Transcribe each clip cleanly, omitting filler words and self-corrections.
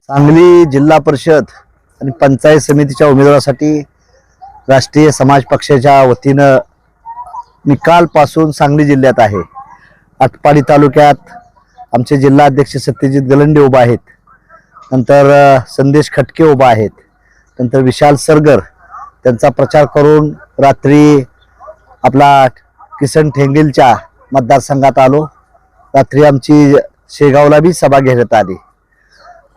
सांगली जिल्हा परिषद आणि पंचायत समितीच्या उमेदवारासाठी राष्ट्रीय समाज पक्षाच्या वतीनं निकालपासून सांगली जिल्ह्यात आहे। आटपाडी तालुक्यात आमचे जिल्हा अध्यक्ष सत्यजित गलंडे उभा आहेत, नंतर संदेश खटके उभा आहेत, नंतर विशाल सरगर त्यांचा प्रचार करून रात्री आपला किसन ठेंगेलच्या मतदारसंघात आलो। रात्री आमची शेगावला बी सभा घेण्यात आली।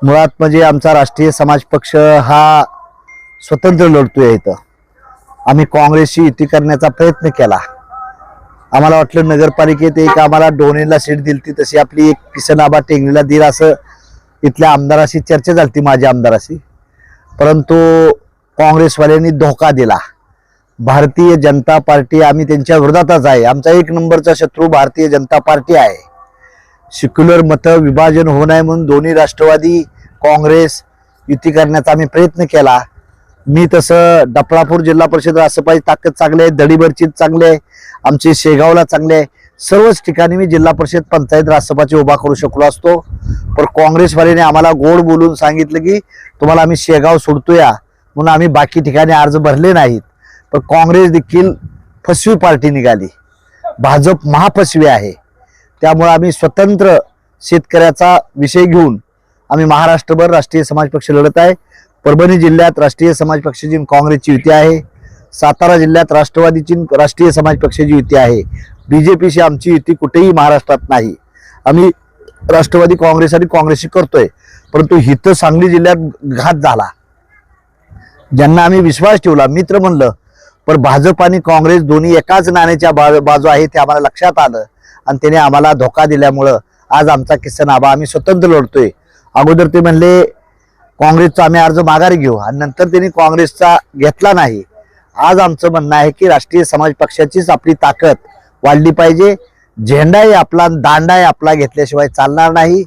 मुळात म्हणजे आमचा राष्ट्रीय समाज पक्ष हा स्वतंत्र लढतोय। इथं आम्ही काँग्रेसशी युती करण्याचा प्रयत्न केला। आम्हाला वाटलं नगरपालिकेत एक आम्हाला डोनेला सीट दिलती, तशी आपली एक किसनआबा टेंगलीला दिल असं इथल्या आमदाराशी चर्चा झाली, माझ्या आमदाराशी। परंतु काँग्रेसवाल्यांनी धोका दिला। भारतीय जनता पार्टी आम्ही त्यांच्या विरोधातच आहे। आमचा एक नंबरचा शत्रू भारतीय जनता पार्टी आहे। सेक्युलर मत विभाजन होऊ नये म्हणून दोन्ही राष्ट्रवादी काँग्रेस युती करण्याचा आम्ही प्रयत्न केला। मी तसं डफळापूर जिल्हा परिषद रासपाची ताकद चांगली आहे, दडीबरची चांगली आहे, आमची शेगावला चांगली आहे। सर्वच ठिकाणी मी जिल्हा परिषद पंचायत रासपाची उभा करू शकलो असतो, पण काँग्रेसवाल्यांनी आम्हाला गोड बोलून सांगितलं की तुम्हाला आम्ही शेगाव सोडतोया, म्हणून आम्ही बाकी ठिकाणी अर्ज भरले नाहीत। पण काँग्रेस देखील फसवी पार्टी निघाली, भाजप महाफसवी आहे। त्यामुळे आम्ही स्वतंत्र शेतकऱ्याचा विषय घेऊन आम्ही महाराष्ट्रभर राष्ट्रीय समाज पक्ष लढत आहे। परभणी जिल्ह्यात राष्ट्रीय समाज पक्षाची काँग्रेसची युती आहे। सातारा जिल्ह्यात राष्ट्रवादीची राष्ट्रीय समाज पक्षाची युती आहे। बीजेपीशी आमची युती कुठेही महाराष्ट्रात नाही। आम्ही राष्ट्रवादी काँग्रेस आणि काँग्रेसशी करतोय, परंतु हित सांगली जिल्ह्यात घात झाला। ज्यांना आम्ही विश्वास ठेवला, मित्र म्हणलं, पण भाजप आणि काँग्रेस दोन्ही एकाच नाण्याच्या बाजू आहे ते आम्हाला लक्षात आलं आणि त्याने आम्हाला धोका दिल्यामुळं आज आमचा किसनआबा आम्ही स्वतंत्र लढतोय। अगोदर ते म्हणले काँग्रेसचा आम्ही अर्ज माघारी घेऊ आणि नंतर त्यांनी काँग्रेसचा घेतला नाही। आज आमचं म्हणणं आहे की राष्ट्रीय समाज पक्षाचीच आपली ताकद वाढली पाहिजे। झेंडाही आपला, दांडाही आपला घेतल्याशिवाय चालणार नाही।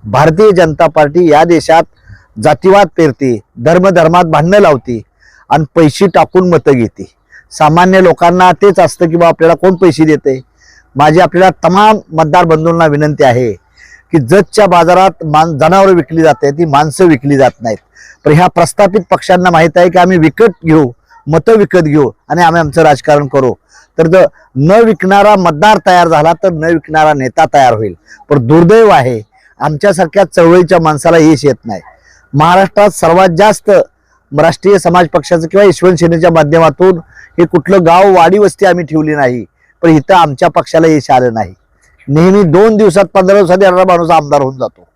भारतीय जनता पार्टी या देशात जातीवाद पेरते, धर्मात भांडणं लावते आणि पैसे टाकून मतं घेते। सामान्य लोकांना तेच असतं की बा आपल्याला कोण पैसे देते। माझी आपल्याला तमाम मतदार बंधूंना विनंती आहे की जतच्या बाजारात जनावरं विकली जाते, ती माणसं विकली जात नाहीत। पण ह्या प्रस्थापित पक्षांना माहित आहे की आम्ही विकत घेऊ, मतं विकत घेऊ आणि आम्ही आमचं राजकारण करू। तर जर न विकणारा मतदार तयार झाला तर न विकणारा नेता तयार होईल। पण दुर्दैव आहे आमच्यासारख्या चळवळीच्या माणसाला यश येत नाही। महाराष्ट्रात सर्वात जास्त राष्ट्रीय समाज पक्षाचं किंवा यशवंत सेनेच्या माध्यमातून हे कुठलं गाव वाडी वस्ती आम्ही ठेवली नाही, पण इथं आमच्या पक्षाला यश आलं नाही। नेहमी 2 दिवसात 15 दिवसात येणारा माणूस आमदार होऊन जातो,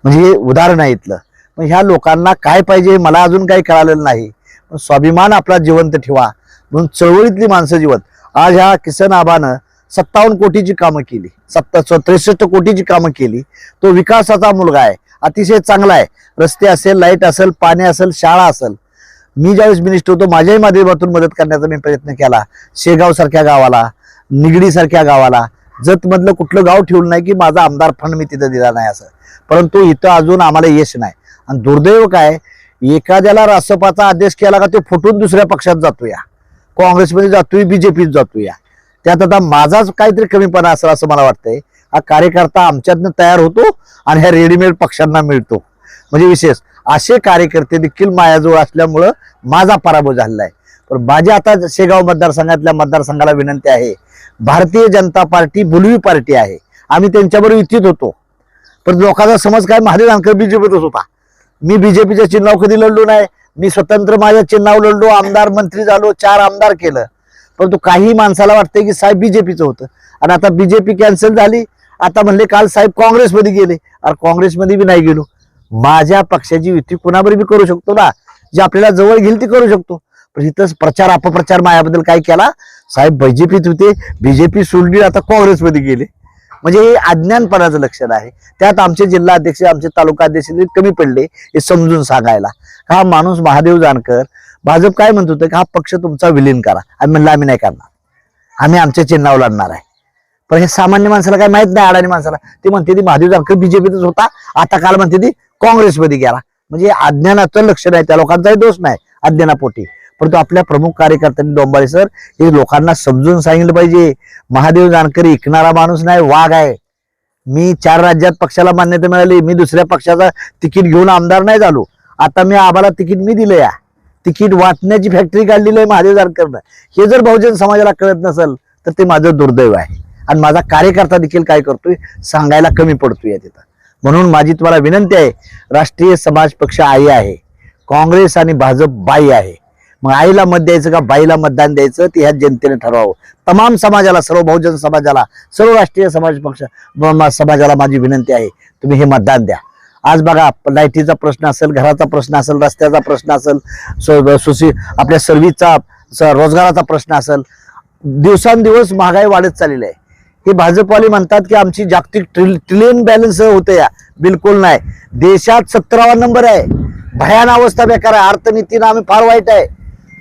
म्हणजे हे उदाहरण आहे इथलं। पण ह्या लोकांना काय पाहिजे मला अजून काही कळालेलं नाही। पण स्वाभिमान आपला जिवंत ठेवा म्हणून चळवळीतली माणसं जिवंत। आज ह्या किसनआबानं 57 कोटीची कामं केली, 63 कोटीची कामं केली। तो विकासाचा मुलगा आहे, अतिशय चांगला आहे। रस्ते असेल, लाईट असेल, पाणी असेल, शाळा असेल। मी ज्यावेळेस मिनिस्टर होतो माझ्याही माध्यमातून मदत करण्याचा मी प्रयत्न केला। शेगाव सारख्या गावाला, निगडी सारख्या गावाला, जत मधलं कुठलं गाव ठेवलं नाही की माझा आमदार फंड मी तिथं दिला नाही असं। परंतु इथं अजून आम्हाला यश नाही। आणि दुर्दैव काय, एखाद्याला रासपाचा आदेश केला का ते फुटून दुसऱ्या पक्षात जातोया, काँग्रेसमध्ये जातोय, बीजेपीत जातोया। त्यात आता माझाच काहीतरी कमीपणा असेल असं मला वाटतंय। हा कार्यकर्ता आमच्यातनं तयार होतो आणि ह्या रेडीमेड पक्षांना मिळतो, म्हणजे विशेष असे कार्यकर्ते देखील माझ्याजवळ असल्यामुळं माझा पराभव झालेला आहे। पण माझ्या आता शेगाव मतदारसंघातल्या मतदारसंघाला विनंती आहे, भारतीय जनता पार्टी बुलवी पार्टी आहे, आम्ही त्यांच्याबरोबर युतीत होतो। पण लोकांचा समज काय, महादेव जानकर बीजेपीतच होता। मी बीजेपीच्या चिन्हावर कधी लढलो नाही, मी स्वतंत्र माझ्या चिन्हावर लढलो, आमदार मंत्री झालो, 4 आमदार केलं। परंतु काही माणसाला वाटतंय की साहेब बीजेपीचं होतं आणि आता बीजेपी कॅन्सल झाली, आता म्हणले काल साहेब काँग्रेसमध्ये गेले। अरे काँग्रेसमध्ये बी नाही गेलो, माझ्या पक्षाची युती कुणाबरोबर बी करू शकतो ना, जे आपल्याला जवळ घेईल ती करू शकतो। पण इथंच प्रचार अपप्रचार माझ्याबद्दल काय केला, साहेब बीजेपीत होते, बीजेपी सोडली, आता काँग्रेसमध्ये गेले, म्हणजे हे अज्ञानपणाचं लक्षण आहे। त्यात आमचे जिल्हा अध्यक्ष, आमचे तालुका अध्यक्ष कमी पडले हे समजून सांगायला। हा माणूस महादेव जानकर, भाजप काय म्हणत होतं की हा पक्ष तुमचा विलीन करा। आम्ही म्हणलं आम्ही नाही करणार, आम्ही आमच्या चिन्हावर लढणार आहे। पण हे सामान्य माणसाला काय माहित नाही, अडाणी माणसाला ते म्हणते ती महादेव जानकर बीजेपीतच होता, आता काल म्हणते ती काँग्रेसमध्ये गेला। म्हणजे अज्ञानाचं लक्षण आहे, त्या लोकांचाही दोष नाही अज्ञानापोटी। परंतु आपल्या प्रमुख कार्यकर्त्यांनी डोंबाळे सर हे लोकांना समजून सांगितलं पाहिजे, महादेव जानकर ऐकणारा माणूस नाही, वाघ आहे। मी 4 राज्यात पक्षाला मान्यता मिळाली, मी दुसऱ्या पक्षाचा तिकीट घेऊन आमदार नाही झालो. आता मी आम्हाला तिकीट मी दिलं या, तिकीट वाटण्याची फॅक्टरी काढलेली आहे महादेव जानकरनं. हे जर बहुजन समाजाला कळत नसेल तर ते माझं दुर्दैव आहे. आणि माझा कार्यकर्ता देखील काय करतोय सांगायला कमी पडतोय तिथं. म्हणून माझी तुम्हाला विनंती आहे, राष्ट्रीय समाज पक्ष आई आहे, काँग्रेस आणि भाजप बाई आहे. मग आईला मत द्यायचं का बाईला मतदान द्यायचं ते ह्या जनतेने ठरवावं. तमाम समाजाला, सर्व बहुजन समाजाला, सर्व राष्ट्रीय समाज पक्ष समाजाला माझी विनंती आहे, तुम्ही हे मतदान द्या. आज बघा, लाईटीचा प्रश्न असेल, घराचा प्रश्न असेल, रस्त्याचा प्रश्न असेल, आपल्या सर्व्हिसचा, रोजगाराचा प्रश्न असेल, दिवसांदिवस महागाई वाढत चाललेली आहे. हे भाजपवाले म्हणतात की आमची जागतिक ट्रिलियन बॅलन्स होते या, बिलकुल नाही. देशात 17वा नंबर आहे. भयान अवस्था बेकार आहे. अर्थनीतीनं आम्ही फार वाईट आहे.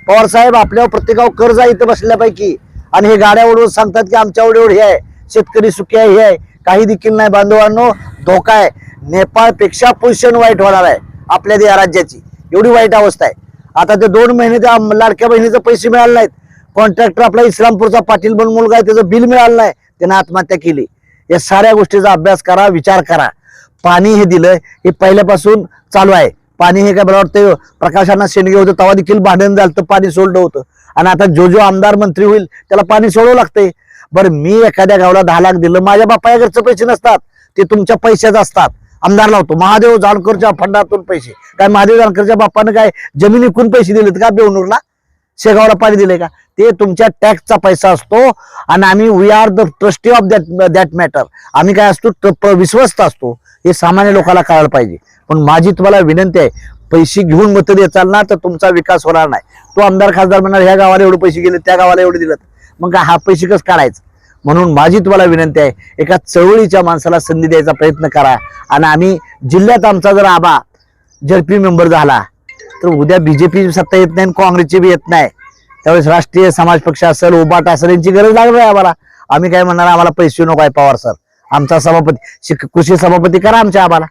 पवार साहेब, आपल्यावर प्रत्येकावर कर्ज आहे इथं बसल्यापैकी, आणि हे गाड्या उडवून सांगतात की आमच्यावर एवढे आहे, शेतकरी सुखी आहे, हे आहे. काही देखील नाही बांधवांनो, धोका आहे. नेपाळपेक्षा पोझिशन वाईट होणार आहे आपल्या या राज्याची, एवढी वाईट अवस्था आहे. आता ते 2 महिने त्या लाडक्या बहिणीचे पैसे मिळाले नाहीत. कॉन्ट्रॅक्टर आपला इस्लामपूरचा पाटील म्हणून मुलगा आहे, त्याचं बिल मिळालं नाही, त्यानं आत्महत्या केली. या साऱ्या गोष्टीचा अभ्यास करा, विचार करा. पाणी हे दिलं हे पहिल्यापासून चालू आहे. पाणी हे काय मला वाटतं प्रकाशांना शेंडगे होतं तेव्हा देखील भांडण झालं तर पाणी सोडलं होतं. आणि आता जो आमदार मंत्री होईल त्याला पाणी सोडावं लागतंय. बरं, मी एखाद्या गावाला 10 लाख दिलं, माझ्या बापाया घरचे पैसे नसतात, ते तुमच्या पैशाच असतात. आमदार लावतो महादेव जानकरच्या फंडातून पैसे. काय महादेव जानकरच्या बापानं काय जमीन विकून पैसे दिलेत का? बेवनूरला शेगावला पाणी दिले का? ते तुमच्या टॅक्सचा पैसा असतो. आणि आम्ही we are the trustee of that matter. आम्ही काय असतो? विश्वस्त असतो. हे सामान्य लोकांना कळायला पाहिजे. पण माझी तुम्हाला विनंती आहे, पैसे घेऊन मत देचाल ना तर तुमचा विकास होणार नाही. तो आमदार खासदार म्हणणार ह्या गावाला एवढे पैसे गेले, त्या गावाला एवढे दिलेत, मग हा पैसे कसं काढायचं? म्हणून माझी तुम्हाला विनंती आहे, एका चळवळीच्या माणसाला संधी द्यायचा प्रयत्न करा. आणि आम्ही जिल्ह्यात आमचा जर आबा झडपी मेंबर झाला तर उद्या बीजेपी सत्ता येत नाही, काँग्रेसची बी येत नाही. त्यावेळेस राष्ट्रीय समाज पक्ष असेल, उबाटा असेल, यांची गरज लागणार आहे आम्हाला. आम्ही काय म्हणणार, आम्हाला पैसे नको आहे पवार सर, आमचा सभापती कृषी सभापती करा आमच्या आबाला.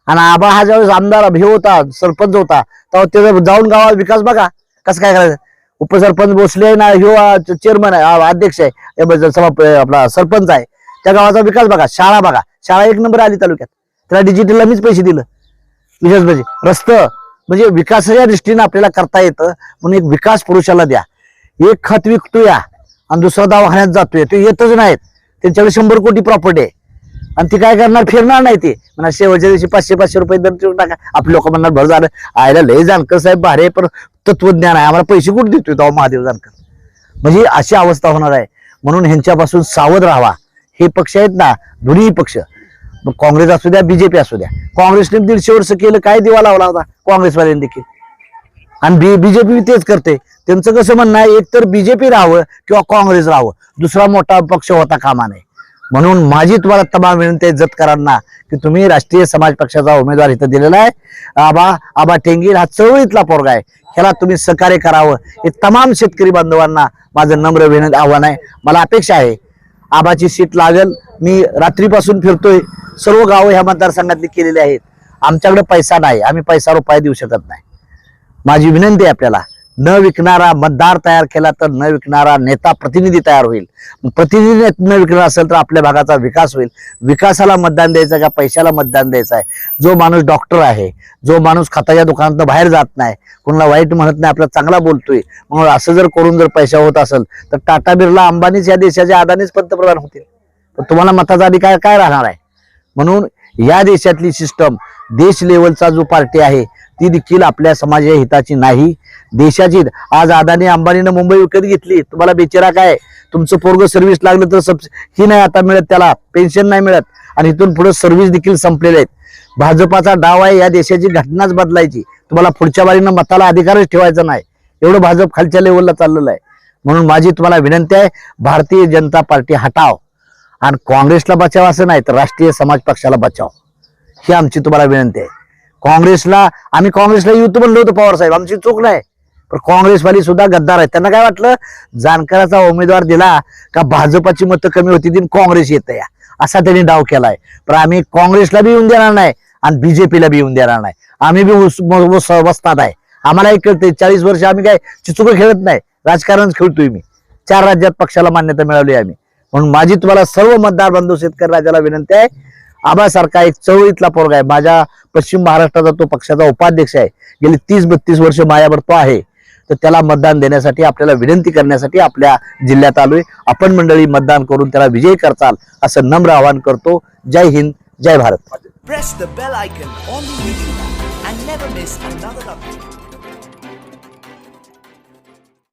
आणि आबा हा ज्यावेळेस आमदार हे होता, सरपंच होता, तेव्हा त्याचा जाऊन गावात विकास बघा कसं काय करायचं. उपसरपंच भोसले ना, ह्यो चेअरमन आहे, अध्यक्ष आहे, आपला सरपंच आहे, त्या गावाचा विकास बघा. शाळा बघा, शाळा 1 नंबर आली तालुक्यात, त्याला डिजिटलला मीच पैसे दिलं. विशेष म्हणजे रस्तं, म्हणजे विकासाच्या दृष्टीने आपल्याला करता येतं. म्हणून एक विकास पुरुषाला द्या. एक खत विकतो या आणि दुसरा दवाखान्यात जातोय, ते येतच नाहीत. त्यांच्याकडे 100 कोटी प्रॉपर्टी आहे आणि ती काय करणार, फिरणार नाही. ते म्हणा शेवटच्या दिवशी 500-500 रुपये दर ठेवून टाका. आपले लोक म्हणणार भर झालं, आयला लय जानकर साहेब भारे, पण तत्वज्ञान आहे, आम्हाला पैसे कुठे देतोय तेव्हा महादेव जानकर. म्हणजे अशी अवस्था होणार आहे. म्हणून ह्यांच्यापासून सावध राहावा. हे पक्ष आहेत ना, दोन्ही पक्ष, काँग्रेस असू द्या, बीजेपी असू द्या. काँग्रेसने 150 वर्ष केलं, काय दिवा लावला होता काँग्रेसवाल्यांनी देखील, आणि बीजेपी तेच करते. त्यांचं कसं म्हणणं आहे, एक तर बीजेपी राहावं किंवा काँग्रेस राहावं, दुसरा मोठा पक्ष होता कामा नये. म्हणून माझी तुम्हाला तमाम विनंती आहे जतकरांना की तुम्ही राष्ट्रीय समाज पक्षाचा उमेदवार इथं दिलेला आहे, आबा टेंगीर हा चळवळीतला पोरगा आहे, ह्याला तुम्ही सहकार्य करावं. हे तमाम शेतकरी बांधवांना माझं नम्र विनंती आव्हान आहे. मला अपेक्षा आहे आबाची सीट लागेल. मी रात्रीपासून फिरतोय, सर्व गावं ह्या मतदारसंघातली केलेली आहेत. आमच्याकडे पैसा नाही, आम्ही पैसा रुपये देऊ शकत नाही. माझी विनंती आहे आपल्याला, न विकणारा मतदार तयार केला तर न विकणारा नेता प्रतिनिधी तयार होईल. प्रतिनिधी न विकणार असेल तर आपल्या भागाचा विकास होईल. विकासाला मतदान द्यायचं का पैशाला मतदान द्यायचं आहे? जो माणूस डॉक्टर आहे, जो माणूस खताच्या दुकानात बाहेर जात नाही, कोणाला वाईट म्हणत नाही, आपला चांगला बोलतोय, म्हणून असं जर करून जर पैसा होत असेल तर टाटा बिर्ला अंबानीच या देशाचे अदानीच पंतप्रधान होतील. पण तुम्हाला मताचा अधिकार काय राहणार आहे? म्हणून या देशातली सिस्टम, देश लेवलचा जो पार्टी आहे ती देखील आपल्या समाजाच्या हिताची नाही, देशाची. आज अदानी अंबानीनं मुंबई विकत घेतली, तुम्हाला बेचेरा काय, तुमचं पोरग सर्व्हिस लागलं तर ही नाही आता मिळत, त्याला पेन्शन नाही मिळत, आणि इथून पुढे सर्व्हिस देखील संपलेले आहेत. भाजपाचा डाव आहे, या देशाची घटनाच बदलायची. तुम्हाला पुढच्या बारीनं मताला अधिकारच ठेवायचा नाही, एवढं भाजप खालच्या लेवलला चाललेलं आहे. म्हणून माझी तुम्हाला विनंती आहे, भारतीय जनता पार्टी हटाव आणि काँग्रेसला बचाव, असं नाही तर राष्ट्रीय समाज पक्षाला बचाव, ही आमची तुम्हाला विनंती आहे. आम्ही काँग्रेसला युथ म्हणलो होतो पवार साहेब, आमची चूक नाही, पण काँग्रेसवाली सुद्धा गद्दार आहेत. त्यांना काय वाटलं, जानकराचा उमेदवार दिला का भाजपाची मतं कमी होती ती काँग्रेस येतं या, असा त्यांनी डाव केलाय. पण आम्ही काँग्रेसला बी येऊन देणार नाही आणि बीजेपीला बी येऊन देणार नाही. आम्ही बी वस्तात आहे, आम्हाला एक कळतंय. 40 वर्ष आम्ही काय चिचुकं खेळत नाही, राजकारण खेळतोय. मी 4 राज्यात पक्षाला मान्यता मिळवली आम्ही. म्हणून माझी तुम्हाला सर्व मतदार बंधू शेतकरी राजाला विनंती आहे, आबासारखा एक चळवळीतला पोरगा आहे. माझ्या पश्चिम महाराष्ट्राचा तो पक्षाचा उपाध्यक्ष आहे. गेली 30-32 वर्ष माझ्यावर तो आहे. तर त्याला मतदान देण्यासाठी आपल्याला विनंती करण्यासाठी आपल्या जिल्ह्यात आलोय. आपण मंडळी मतदान करून त्याला विजयी करचाल असं नम्र आवाहन करतो. जय हिंद, जय Bharat. Press the bell icon on the YouTube app and never miss another update.